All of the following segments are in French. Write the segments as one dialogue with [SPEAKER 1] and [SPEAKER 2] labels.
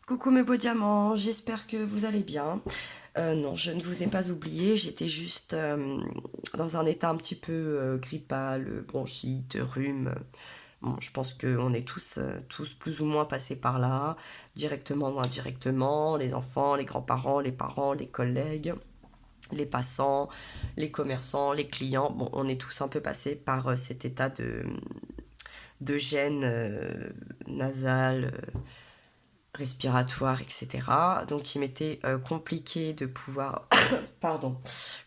[SPEAKER 1] Coucou mes beaux diamants, j'espère que vous allez bien. Non, je ne vous ai pas oublié, j'étais juste dans un état un petit peu grippal, bronchite, rhume. Bon, je pense qu'on est tous plus ou moins passés par là, directement ou indirectement, les enfants, les grands-parents, les parents, les collègues, les passants, les commerçants, les clients. Bon, on est tous un peu passés par cet état de gêne nasale, respiratoire, etc. Donc il m'était compliqué de pouvoir pardon,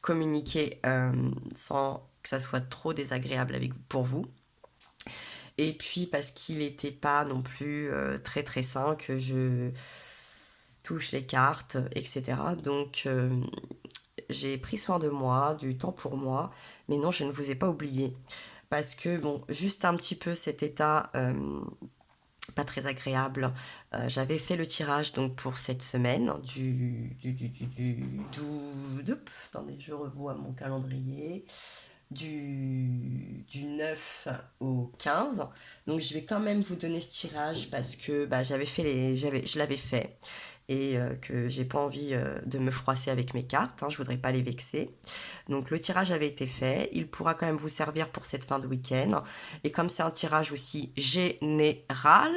[SPEAKER 1] communiquer sans que ça soit trop désagréable pour vous. Et puis parce qu'il n'était pas non plus très très sain que je touche les cartes, etc. Donc j'ai pris soin de moi, du temps pour moi, mais non, je ne vous ai pas oublié. Parce que, bon, juste un petit peu cet état pas très agréable. J'avais fait le tirage donc pour cette semaine attendez, je revois mon calendrier du 9 au 15. Donc je vais quand même vous donner ce tirage parce que bah, je l'avais fait et que j'ai pas envie de me froisser avec mes cartes, hein, je voudrais pas les vexer. Donc le tirage avait été fait, il pourra quand même vous servir pour cette fin de week-end. Et comme c'est un tirage aussi général,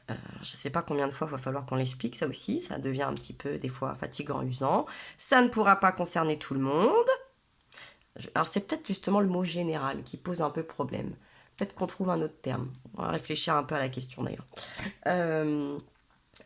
[SPEAKER 1] je ne sais pas combien de fois il va falloir qu'on l'explique, ça aussi, ça devient un petit peu des fois fatigant, usant. Ça ne pourra pas concerner tout le monde. Alors c'est peut-être justement le mot général qui pose un peu problème. Peut-être qu'on trouve un autre terme. On va réfléchir un peu à la question d'ailleurs. Euh,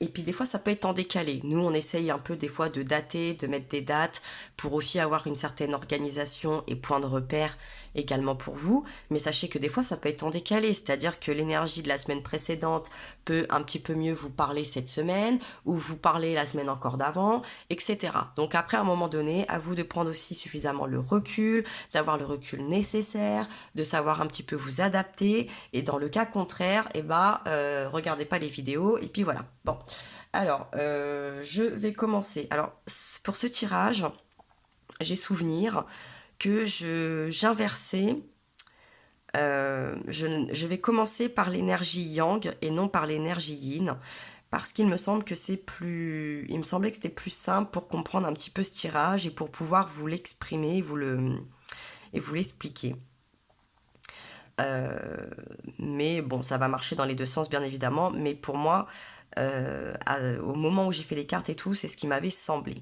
[SPEAKER 1] et puis des fois, ça peut être en décalé. Nous, on essaye un peu des fois de dater, de mettre des dates pour aussi avoir une certaine organisation et point de repère également pour vous. Mais sachez que des fois, ça peut être en décalé. C'est-à-dire que l'énergie de la semaine précédente peut un petit peu mieux vous parler cette semaine ou vous parler la semaine encore d'avant, etc. Donc après, à un moment donné, à vous de prendre aussi suffisamment le recul, d'avoir le recul nécessaire, de savoir un petit peu vous adapter. Et dans le cas contraire, eh ben, regardez pas les vidéos et puis voilà. Bon, alors, je vais commencer. Alors, pour ce tirage, j'ai souvenir que j'inversais. Je vais commencer par l'énergie yang et non par l'énergie yin parce qu'il me semble que c'est plus, il me semblait que c'était plus simple pour comprendre un petit peu ce tirage et pour pouvoir vous l'exprimer, et vous l'expliquer. Euh, mais bon, ça va marcher dans les deux sens, bien évidemment. Mais pour moi, au moment où j'ai fait les cartes et tout, c'est ce qui m'avait semblé.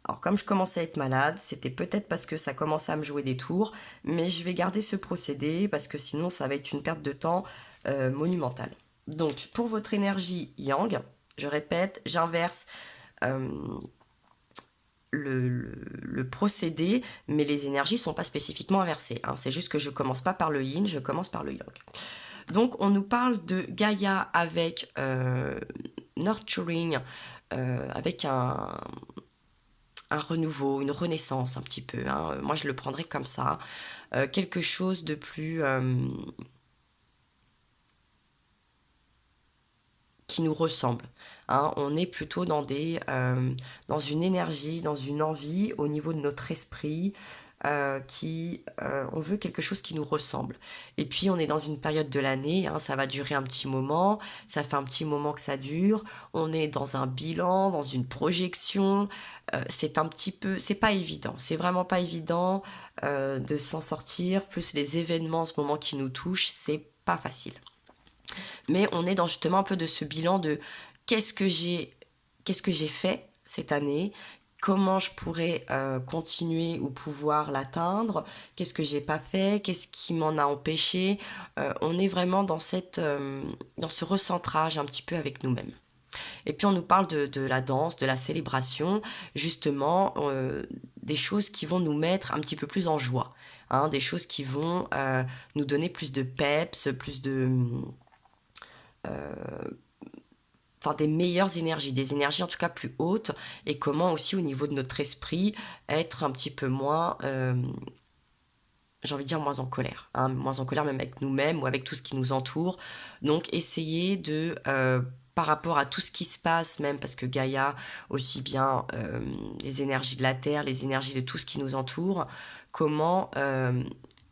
[SPEAKER 1] Alors, comme je commençais à être malade, c'était peut-être parce que ça commençait à me jouer des tours, mais je vais garder ce procédé parce que sinon, ça va être une perte de temps monumentale. Donc, pour votre énergie yang, je répète, j'inverse euh, le procédé, mais les énergies ne sont pas spécifiquement inversées, hein. C'est juste que je commence pas par le yin, je commence par le yang. Donc on nous parle de Gaïa avec nurturing, avec un renouveau, une renaissance un petit peu, hein. Moi je le prendrais comme ça. Quelque chose de plus qui nous ressemble, hein. On est plutôt dans une énergie, dans une envie au niveau de notre esprit, on veut quelque chose qui nous ressemble. Et puis on est dans une période de l'année, hein, ça va durer un petit moment, ça fait un petit moment que ça dure, on est dans un bilan, dans une projection, c'est un petit peu, c'est pas évident, c'est vraiment pas évident de s'en sortir, plus les événements en ce moment qui nous touchent, c'est pas facile. Mais on est dans justement un peu de ce bilan de qu'est-ce que j'ai qu'est-ce que j'ai fait cette année, comment je pourrais continuer ou pouvoir l'atteindre, qu'est-ce que j'ai pas fait, qu'est-ce qui m'en a empêché. On est vraiment dans ce recentrage un petit peu avec nous-mêmes. Et puis on nous parle de la danse, de la célébration, justement des choses qui vont nous mettre un petit peu plus en joie, hein, des choses qui vont nous donner plus de peps, plus de enfin des meilleures énergies, des énergies en tout cas plus hautes, et comment aussi au niveau de notre esprit être un petit peu moins, j'ai envie de dire moins en colère, hein, moins en colère même avec nous-mêmes ou avec tout ce qui nous entoure. Donc essayer de, par rapport à tout ce qui se passe, même parce que Gaïa, aussi bien les énergies de la Terre, les énergies de tout ce qui nous entoure, comment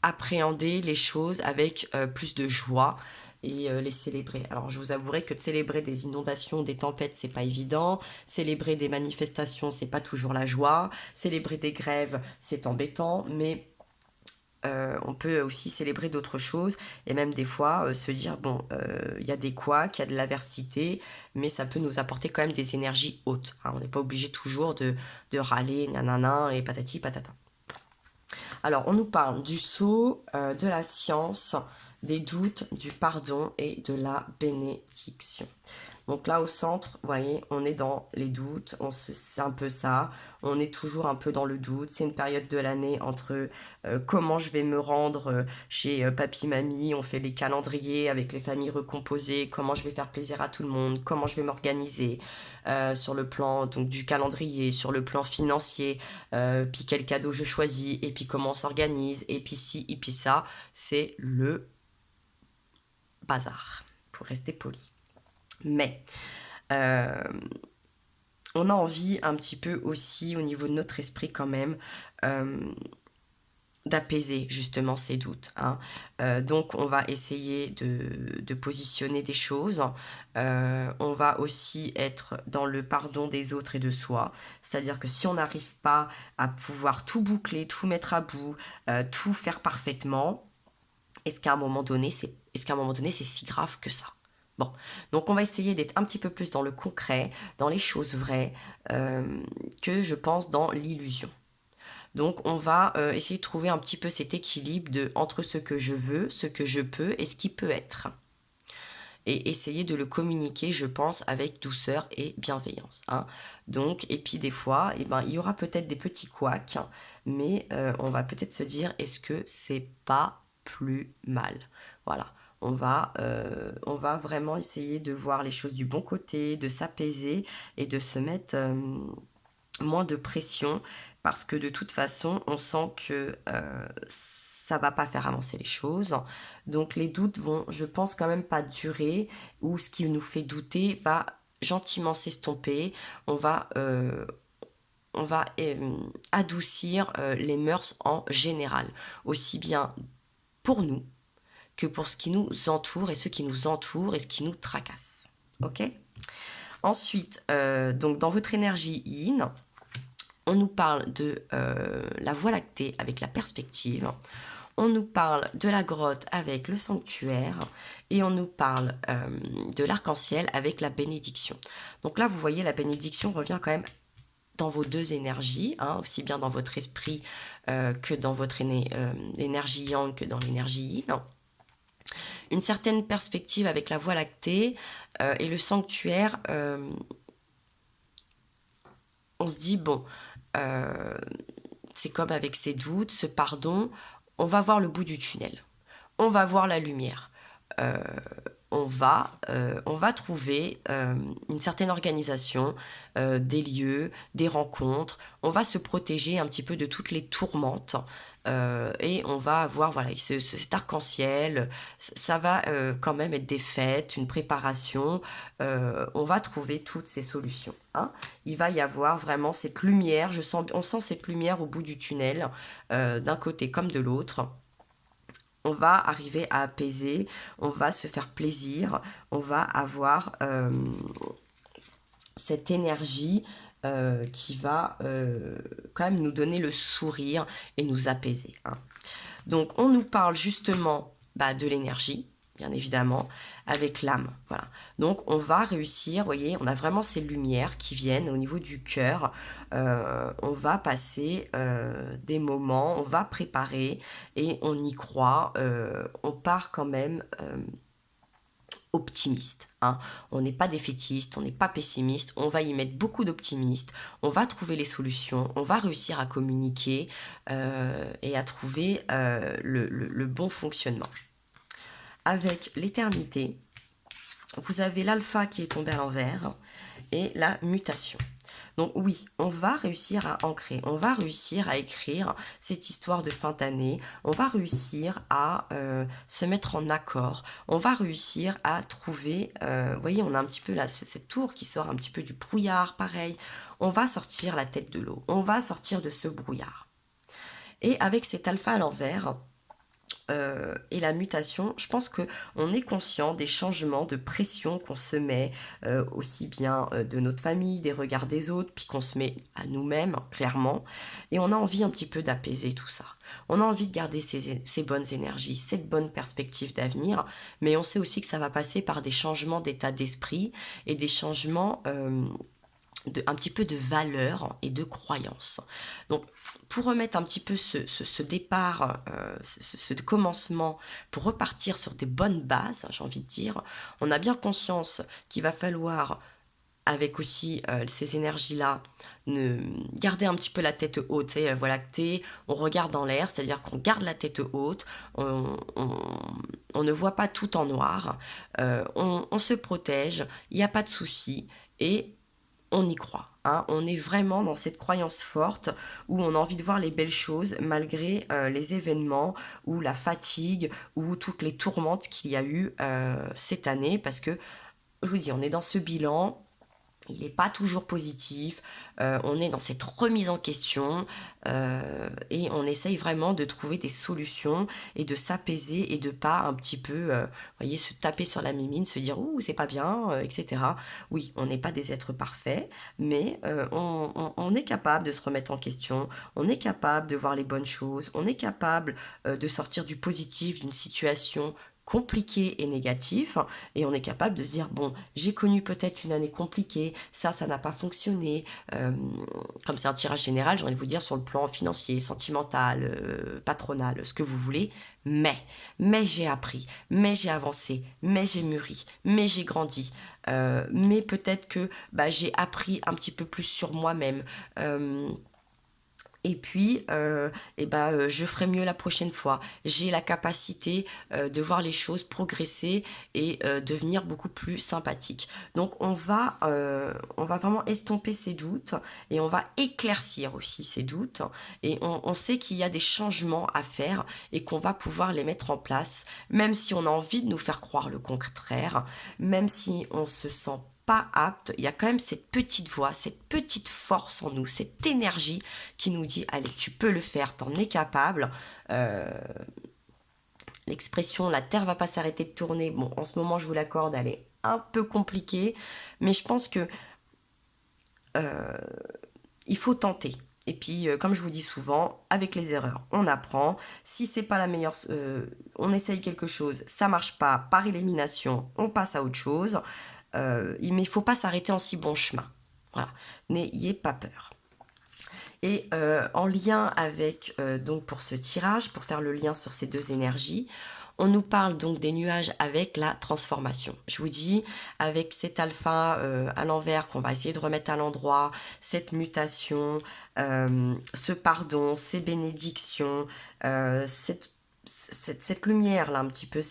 [SPEAKER 1] appréhender les choses avec plus de joie et les célébrer. Alors je vous avouerai que de célébrer des inondations, des tempêtes, c'est pas évident. Célébrer des manifestations, c'est pas toujours la joie. Célébrer des grèves, c'est embêtant, mais on peut aussi célébrer d'autres choses et même des fois se dire bon, il y a des couacs, il y a de l'adversité, mais ça peut nous apporter quand même des énergies hautes, hein. On n'est pas obligé toujours de râler, nanana, et patati patata. Alors, on nous parle du sceau, de la science, des doutes, du pardon et de la bénédiction. Donc là, au centre, vous voyez, on est dans les doutes, c'est un peu ça. On est toujours un peu dans le doute. C'est une période de l'année entre comment je vais me rendre chez papy, mamie. On fait les calendriers avec les familles recomposées. Comment je vais faire plaisir à tout le monde. Comment je vais m'organiser sur le plan donc du calendrier, sur le plan financier. Puis quel cadeau je choisis. Et puis comment on s'organise. Et puis ci, et puis ça. C'est le bazar, pour rester poli. Mais euh, on a envie un petit peu aussi au niveau de notre esprit quand même euh, d'apaiser justement ces doutes, hein. Donc on va essayer de positionner des choses. On va aussi être dans le pardon des autres et de soi. C'est-à-dire que si on n'arrive pas à pouvoir tout boucler, tout mettre à bout, tout faire parfaitement, est-ce qu'à un moment donné, c'est si grave que ça? Bon, donc on va essayer d'être un petit peu plus dans le concret, dans les choses vraies, que je pense dans l'illusion. Donc on va essayer de trouver un petit peu cet équilibre entre ce que je veux, ce que je peux et ce qui peut être. Et essayer de le communiquer, je pense, avec douceur et bienveillance, hein. Donc, et puis des fois, eh ben, il y aura peut-être des petits couacs, mais on va peut-être se dire, est-ce que c'est pas plus mal? Voilà. On va vraiment essayer de voir les choses du bon côté, de s'apaiser et de se mettre moins de pression parce que de toute façon, on sent que ça va pas faire avancer les choses. Donc les doutes vont, je pense, quand même pas durer, ou ce qui nous fait douter va gentiment s'estomper. On va, euh, on va adoucir les mœurs en général, aussi bien pour nous que pour ce qui nous entoure et ce qui nous entoure et ce qui nous tracasse. Ok? Ensuite, donc dans votre énergie yin, on nous parle de la Voie lactée avec la perspective. On nous parle de la grotte avec le sanctuaire. Et on nous parle de l'arc-en-ciel avec la bénédiction. Donc là, vous voyez, la bénédiction revient quand même dans vos deux énergies, hein, aussi bien dans votre esprit que dans votre énergie yang que dans l'énergie yin. Une certaine perspective avec la Voie lactée et le sanctuaire. On se dit, bon, euh, c'est comme avec ces doutes, ce pardon, on va voir le bout du tunnel. On va voir la lumière. Euh, on va trouver une certaine organisation, des lieux, des rencontres. On va se protéger un petit peu de toutes les tourmentes. Et on va avoir voilà, cet arc-en-ciel. Ça va quand même être des fêtes, une préparation. On va trouver toutes ces solutions, hein. Il va y avoir vraiment cette lumière. On sent cette lumière au bout du tunnel, d'un côté comme de l'autre. On va arriver à apaiser, on va se faire plaisir, on va avoir cette énergie qui va quand même nous donner le sourire et nous apaiser, hein. Donc on nous parle justement de l'énergie, bien évidemment, avec l'âme. Voilà. Donc on va réussir, vous voyez, on a vraiment ces lumières qui viennent au niveau du cœur. On va passer des moments, on va préparer et on y croit. On part quand même optimiste, hein. On n'est pas défaitiste, on n'est pas pessimiste, on va y mettre beaucoup d'optimisme, on va trouver les solutions, on va réussir à communiquer et à trouver le bon fonctionnement. Avec l'éternité, vous avez l'alpha qui est tombé à l'envers et la mutation. Donc oui, on va réussir à ancrer, on va réussir à écrire cette histoire de fin d'année, on va réussir à se mettre en accord, on va réussir à trouver, vous voyez, on a un petit peu là cette tour qui sort un petit peu du brouillard, pareil, on va sortir la tête de l'eau, on va sortir de ce brouillard. Et avec cet alpha à l'envers, Et la mutation, je pense que on est conscient des changements de pression qu'on se met, aussi bien de notre famille, des regards des autres, puis qu'on se met à nous-mêmes, clairement. Et on a envie un petit peu d'apaiser tout ça. On a envie de garder ces bonnes énergies, cette bonne perspective d'avenir, mais on sait aussi que ça va passer par des changements d'état d'esprit et des changements un petit peu de valeur et de croyance. Donc, pour remettre un petit peu ce départ, ce commencement, pour repartir sur des bonnes bases, j'ai envie de dire, on a bien conscience qu'il va falloir, avec aussi ces énergies-là, garder un petit peu la tête haute, et voilà, on regarde dans l'air, c'est-à-dire qu'on garde la tête haute, on ne voit pas tout en noir, on se protège, il n'y a pas de souci, et on y croit. Hein. On est vraiment dans cette croyance forte où on a envie de voir les belles choses malgré les événements ou la fatigue ou toutes les tourmentes qu'il y a eu cette année parce que, je vous dis, on est dans ce bilan, il n'est pas toujours positif, on est dans cette remise en question et on essaye vraiment de trouver des solutions et de s'apaiser et de pas un petit peu, voyez, se taper sur la mimine, se dire ouh c'est pas bien, etc. Oui, on n'est pas des êtres parfaits, mais on est capable de se remettre en question, on est capable de voir les bonnes choses, on est capable de sortir du positif d'une situation compliqué et négatif et on est capable de se dire bon j'ai connu peut-être une année compliquée, ça n'a pas fonctionné, comme c'est un tirage général j'ai envie de vous dire sur le plan financier, sentimental, patronal, ce que vous voulez, mais j'ai appris, mais j'ai avancé, mais j'ai mûri, mais j'ai grandi, mais peut-être que bah, j'ai appris un petit peu plus sur moi-même, et puis, je ferai mieux la prochaine fois. J'ai la capacité de voir les choses progresser et devenir beaucoup plus sympathique. Donc, on va vraiment estomper ces doutes et on va éclaircir aussi ces doutes. Et on sait qu'il y a des changements à faire et qu'on va pouvoir les mettre en place, même si on a envie de nous faire croire le contraire, même si on se sent pas apte, il y a quand même cette petite voix, cette petite force en nous, cette énergie qui nous dit allez tu peux le faire, t'en es capable. Euh, L'expression la terre va pas s'arrêter de tourner, bon en ce moment je vous l'accorde, elle est un peu compliquée, mais je pense que il faut tenter. Et puis, comme je vous dis souvent, avec les erreurs, on apprend. Si c'est pas la meilleure, on essaye quelque chose, ça marche pas, par élimination, on passe à autre chose. Mais il faut pas s'arrêter en si bon chemin. Voilà, n'ayez pas peur. Et en lien avec, donc pour ce tirage, pour faire le lien sur ces deux énergies, on nous parle donc des nuages avec la transformation. Je vous dis, avec cet alpha à l'envers qu'on va essayer de remettre à l'endroit, cette mutation, ce pardon, ces bénédictions, cette lumière là un petit peu,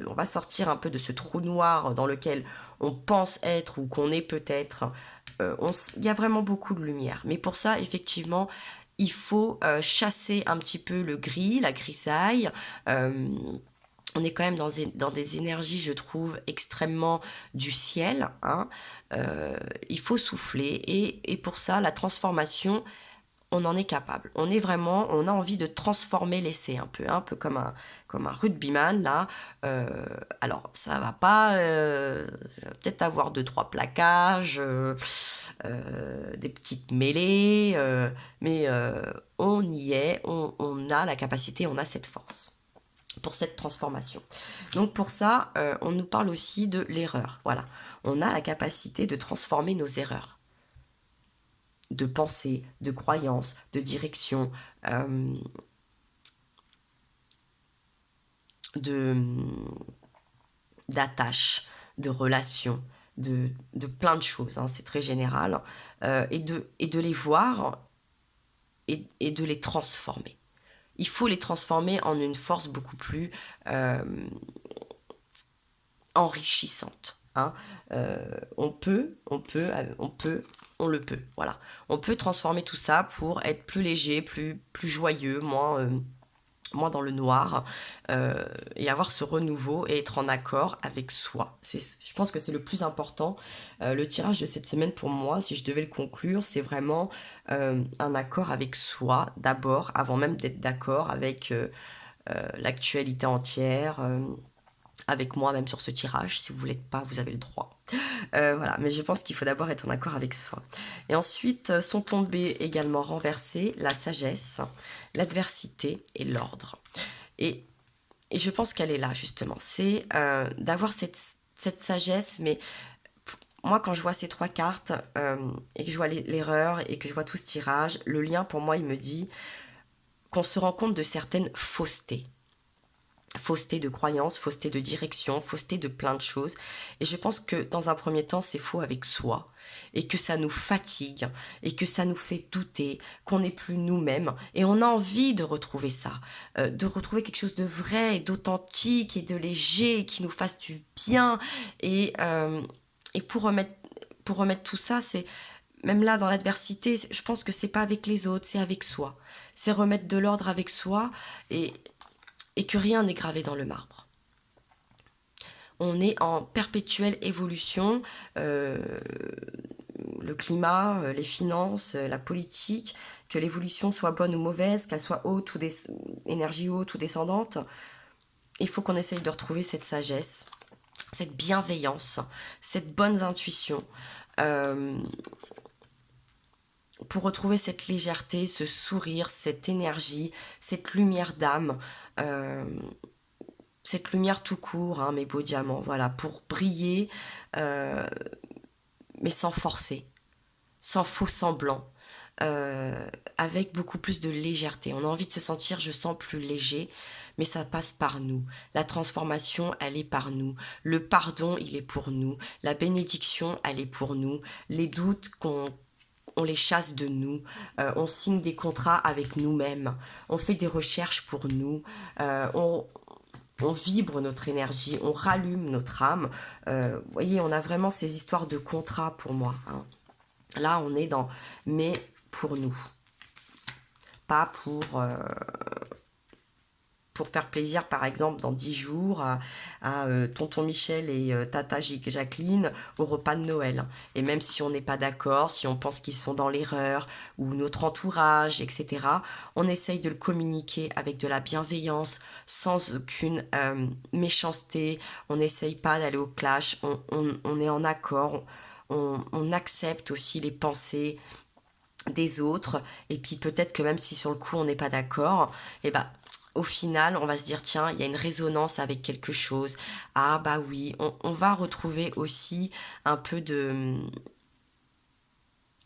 [SPEAKER 1] on va sortir un peu de ce trou noir dans lequel on pense être ou qu'on est peut-être. Il y a vraiment beaucoup de lumière. Mais pour ça, effectivement, il faut chasser un petit peu le gris, la grisaille. On est quand même dans des énergies, je trouve, extrêmement du ciel. Hein. Il faut souffler. Et pour ça, la transformation, on en est capable. On a envie de transformer l'essai un peu comme un rugbyman là. Alors ça va pas, peut-être avoir deux trois plaquages, des petites mêlées, mais on y est, on a la capacité, on a cette force pour cette transformation. Donc pour ça, on nous parle aussi de l'erreur. Voilà, on a la capacité de transformer nos erreurs de pensée, de croyance, de direction, euh, de d'attache, de relation, de plein de choses, hein, c'est très général, et de les voir et de les transformer. Il faut les transformer en une force beaucoup plus euh, enrichissante. Hein. On le peut. Voilà. On peut transformer tout ça pour être plus léger, plus joyeux, moins dans le noir, et avoir ce renouveau et être en accord avec soi. Je pense que c'est le plus important. Le tirage de cette semaine pour moi, si je devais le conclure, c'est vraiment un accord avec soi d'abord, avant même d'être d'accord avec l'actualité entière, avec moi même sur ce tirage. Si vous voulez pas, vous avez le droit. Voilà, mais je pense qu'il faut d'abord être en accord avec soi. Et ensuite sont tombés également renversés la sagesse, l'adversité et l'ordre. Et, et je pense qu'elle est là justement. C'est d'avoir cette sagesse, mais moi quand je vois ces 3 cartes et que je vois l'erreur et que je vois tout ce tirage, le lien pour moi il me dit qu'on se rend compte de certaines faussetés. Fausseté de croyances, fausseté de direction, fausseté de plein de choses. Et je pense que dans un premier temps, c'est faux avec soi. Et que ça nous fatigue, et que ça nous fait douter, qu'on n'est plus nous-mêmes. Et on a envie de retrouver ça, de retrouver quelque chose de vrai, et d'authentique, et de léger, qui nous fasse du bien. Et pour remettre tout ça, c'est même là dans l'adversité, je pense que c'est pas avec les autres, c'est avec soi. C'est remettre de l'ordre avec soi et, et que rien n'est gravé dans le marbre. On est en perpétuelle évolution, le climat, les finances, la politique, que l'évolution soit bonne ou mauvaise, qu'elle soit haute ou énergie haute ou descendante, il faut qu'on essaye de retrouver cette sagesse, cette bienveillance, cette bonne intuition, euh, pour retrouver cette légèreté, ce sourire, cette énergie, cette lumière d'âme, euh, cette lumière tout court, hein, mes beaux diamants, voilà, pour briller, euh, mais sans forcer, sans faux semblant, avec beaucoup plus de légèreté. On a envie de se sentir, je sens plus léger, mais ça passe par nous. La transformation, elle est par nous. Le pardon, il est pour nous. La bénédiction, elle est pour nous. Les doutes on les chasse de nous, on signe des contrats avec nous-mêmes, on fait des recherches pour nous, on vibre notre énergie, on rallume notre âme. Vous voyez, on a vraiment ces histoires de contrats pour moi, hein. Là, on est dans mais pour nous, pas pour faire plaisir, par exemple, dans 10 jours à tonton Michel et tata Jacqueline au repas de Noël. Et même si on n'est pas d'accord, si on pense qu'ils sont dans l'erreur ou notre entourage, etc., on essaye de le communiquer avec de la bienveillance, sans aucune méchanceté. On n'essaye pas d'aller au clash, on est en accord, on accepte aussi les pensées des autres, et puis peut-être que même si sur le coup on n'est pas d'accord, et ben au final on va se dire tiens il y a une résonance avec quelque chose, ah bah oui on va retrouver aussi un peu de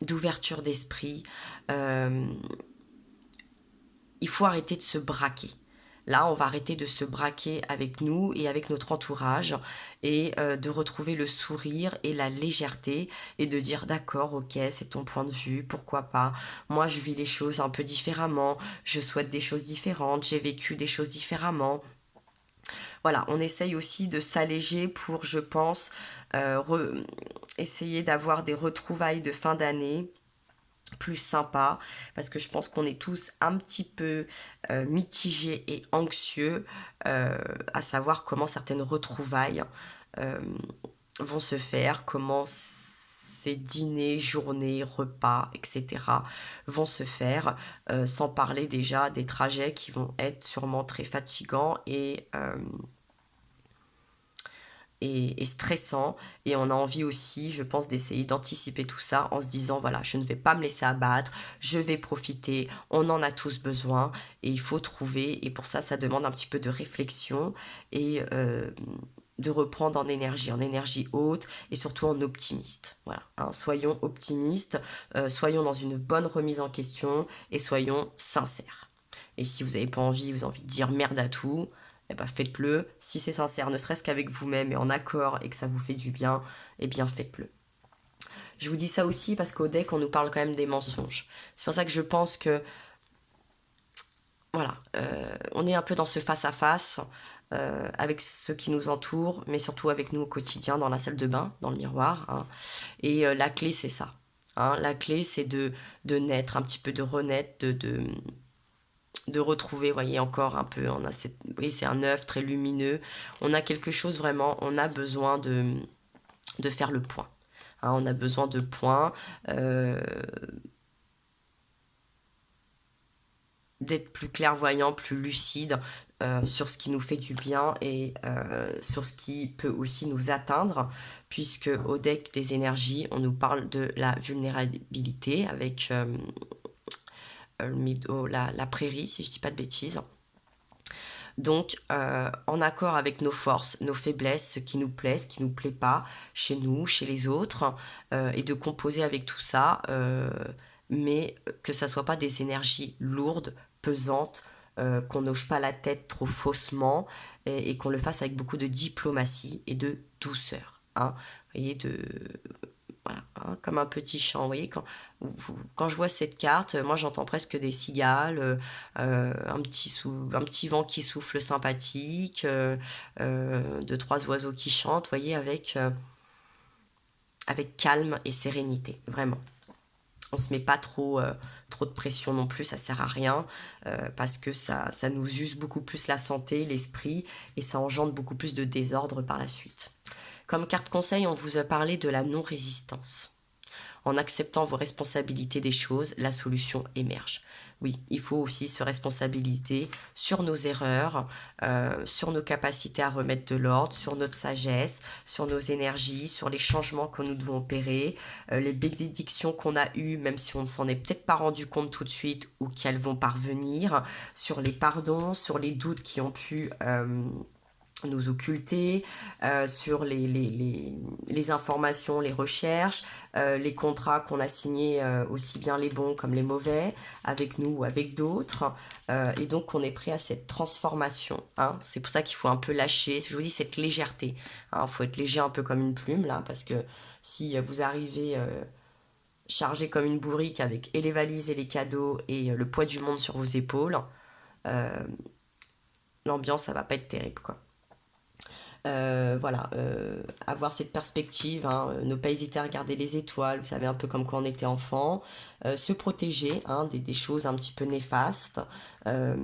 [SPEAKER 1] d'ouverture d'esprit. euh, il faut arrêter de se braquer. Là, on va arrêter de se braquer avec nous et avec notre entourage et de retrouver le sourire et la légèreté et de dire d'accord, ok, c'est ton point de vue, pourquoi pas. Moi, je vis les choses un peu différemment, je souhaite des choses différentes, j'ai vécu des choses différemment. Voilà, on essaye aussi de s'alléger pour, je pense, essayer d'avoir des retrouvailles de fin d'année plus sympa parce que je pense qu'on est tous un petit peu mitigés et anxieux à savoir comment certaines retrouvailles euh, vont se faire, comment ces dîners, journées, repas, etc. vont se faire, sans parler déjà des trajets qui vont être sûrement très fatigants et stressant, et on a envie aussi, je pense, d'essayer d'anticiper tout ça en se disant voilà, je ne vais pas me laisser abattre, je vais profiter, on en a tous besoin et il faut trouver, et pour ça ça demande un petit peu de réflexion et de reprendre en énergie haute et surtout en optimiste. Voilà, hein, soyons optimistes, soyons dans une bonne remise en question et soyons sincères. Et si vous n'avez pas envie, vous avez envie de dire merde à tout, eh ben faites-le. Si c'est sincère, ne serait-ce qu'avec vous-même et en accord et que ça vous fait du bien, eh bien faites-le. Je vous dis ça aussi parce qu'au deck, on nous parle quand même des mensonges. C'est pour ça que je pense que, voilà, on est un peu dans ce face-à-face avec ceux qui nous entourent, mais surtout avec nous au quotidien, dans la salle de bain, dans le miroir, hein. Et la clé, c'est ça. Hein. La clé, c'est de naître, un petit peu de renaître, de retrouver, voyez, encore un peu, on a cette, oui, c'est un œuf très lumineux, on a quelque chose vraiment, on a besoin de faire le point. Hein, on a besoin de points, d'être plus clairvoyant, plus lucide, sur ce qui nous fait du bien et sur ce qui peut aussi nous atteindre, puisque au deck des énergies, on nous parle de la vulnérabilité avec la prairie, si je dis pas de bêtises. Donc, en accord avec nos forces, nos faiblesses, ce qui nous plaît, ce qui nous plaît pas, chez nous, chez les autres, et de composer avec tout ça, mais que ça soit pas des énergies lourdes, pesantes, qu'on n'hoche pas la tête trop faussement, et qu'on le fasse avec beaucoup de diplomatie et de douceur. Hein. Vous voyez, voilà, hein, comme un petit chant. Vous voyez, quand je vois cette carte, moi j'entends presque des cigales, un petit vent qui souffle sympathique, deux, trois oiseaux qui chantent, vous voyez, avec calme et sérénité, vraiment. On se met pas trop de pression non plus, ça sert à rien, parce que ça nous use beaucoup plus la santé, l'esprit, et ça engendre beaucoup plus de désordre par la suite. Comme carte conseil, on vous a parlé de la non-résistance. En acceptant vos responsabilités des choses, la solution émerge. Oui, il faut aussi se responsabiliser sur nos erreurs, sur nos capacités à remettre de l'ordre, sur notre sagesse, sur nos énergies, sur les changements que nous devons opérer, les bénédictions qu'on a eues, même si on ne s'en est peut-être pas rendu compte tout de suite ou qu'elles vont parvenir, sur les pardons, sur les doutes qui ont pu nous occulter, sur les informations, les recherches, les contrats qu'on a signés, aussi bien les bons comme les mauvais, avec nous ou avec d'autres. Et donc on est prêt à cette transformation. Hein. C'est pour ça qu'il faut un peu lâcher, je vous dis, cette légèreté. Il faut être léger un peu comme une plume, là, parce que si vous arrivez chargé comme une bourrique avec et les valises et les cadeaux et le poids du monde sur vos épaules, l'ambiance, ça va pas être terrible, quoi. Voilà, avoir cette perspective, hein, ne pas hésiter à regarder les étoiles, vous savez, un peu comme quand on était enfant, se protéger, hein, des choses un petit peu néfastes, euh,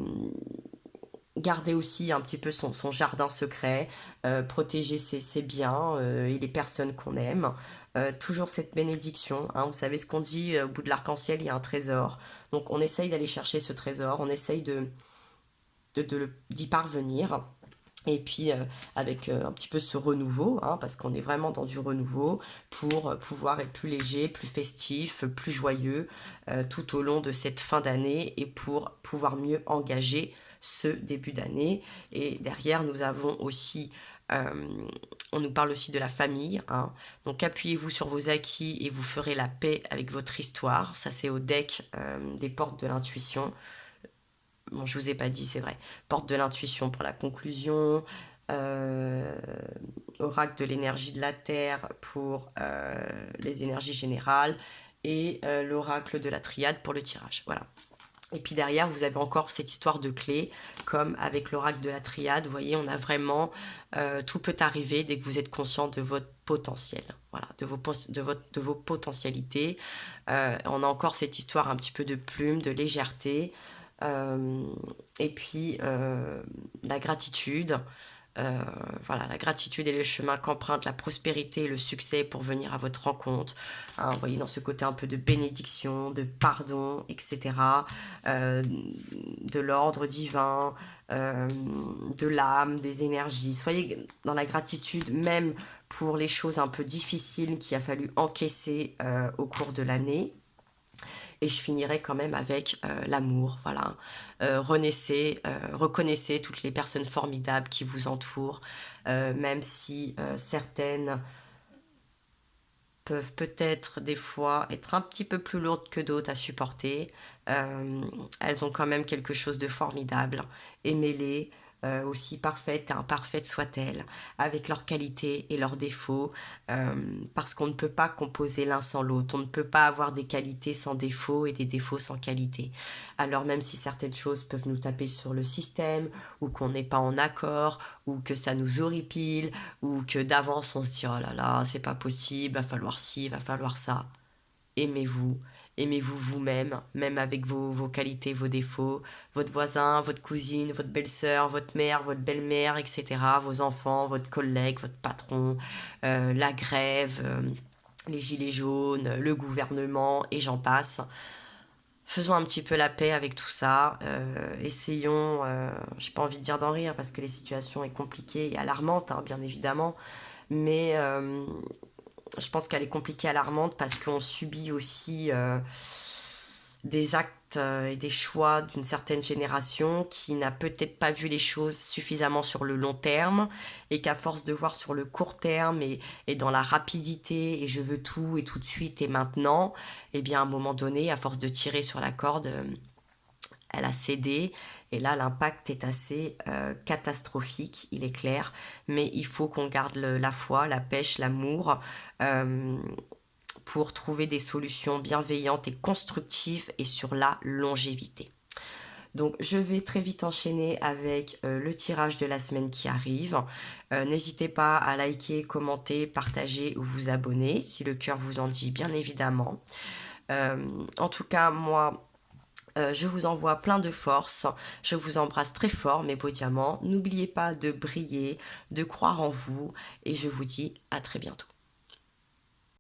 [SPEAKER 1] garder aussi un petit peu son jardin secret, protéger ses biens et les personnes qu'on aime. Toujours cette bénédiction, hein, vous savez ce qu'on dit, au bout de l'arc-en-ciel, il y a un trésor. Donc on essaye d'aller chercher ce trésor, on essaye d'y parvenir. Et puis avec un petit peu ce renouveau, hein, parce qu'on est vraiment dans du renouveau, pour pouvoir être plus léger, plus festif, plus joyeux tout au long de cette fin d'année et pour pouvoir mieux engager ce début d'année. Et derrière, nous avons aussi, on nous parle aussi de la famille. Hein. Donc appuyez-vous sur vos acquis et vous ferez la paix avec votre histoire. Ça, c'est au deck des portes de l'intuition. Bon, je vous ai pas dit, c'est vrai. Porte de l'intuition pour la conclusion. euh, Oracle de l'énergie de la Terre pour les énergies générales. Et l'oracle de la triade pour le tirage. Voilà. Et puis derrière, vous avez encore cette histoire de clés, comme avec l'oracle de la triade. Vous voyez, on a vraiment... tout peut arriver dès que vous êtes conscient de votre potentiel. Voilà, de vos potentialités. On a encore cette histoire un petit peu de plume, de légèreté. Euh, et puis la gratitude, voilà, la gratitude est le chemin qu'emprunte la prospérité et le succès pour venir à votre rencontre. Hein, vous voyez, dans ce côté un peu de bénédiction, de pardon, etc. De l'ordre divin, de l'âme, des énergies. Soyez dans la gratitude même pour les choses un peu difficiles qu'il a fallu encaisser au cours de l'année. Et je finirai quand même avec l'amour, voilà. Reconnaissez toutes les personnes formidables qui vous entourent, même si certaines peuvent peut-être des fois être un petit peu plus lourdes que d'autres à supporter. Elles ont quand même quelque chose de formidable. Aimez-les, aussi parfaites et imparfaites soient-elles, avec leurs qualités et leurs défauts, parce qu'on ne peut pas composer l'un sans l'autre. On ne peut pas avoir des qualités sans défauts et des défauts sans qualité. Alors même si certaines choses peuvent nous taper sur le système, ou qu'on n'est pas en accord, ou que ça nous horripile, ou que d'avance on se dit oh là là, c'est pas possible, va falloir ci, va falloir ça. Aimez-vous, aimez-vous vous-même, même avec vos qualités, vos défauts, votre voisin, votre cousine, votre belle-sœur, votre mère, votre belle-mère, etc., vos enfants, votre collègue, votre patron, la grève, les gilets jaunes, le gouvernement, et j'en passe. faisons un petit peu la paix avec tout ça. Essayons, j'ai pas envie de dire d'en rire parce que les situations est compliquée et alarmante, hein, bien évidemment, mais je pense qu'elle est compliquée, alarmante parce qu'on subit aussi des actes et des choix d'une certaine génération qui n'a peut-être pas vu les choses suffisamment sur le long terme et qu'à force de voir sur le court terme et dans la rapidité et je veux tout et tout de suite et maintenant, eh bien à un moment donné, à force de tirer sur la corde, elle a cédé et là l'impact est assez catastrophique, il est clair, mais il faut qu'on garde la foi, la pêche, l'amour euh, pour trouver des solutions bienveillantes et constructives et sur la longévité. Donc je vais très vite enchaîner avec le tirage de la semaine qui arrive. N'hésitez pas à liker, commenter, partager ou vous abonner si le cœur vous en dit, bien évidemment. En tout cas, moi, je vous envoie plein de force. Je vous embrasse très fort, mes beaux diamants. N'oubliez pas de briller, de croire en vous et je vous dis à très bientôt.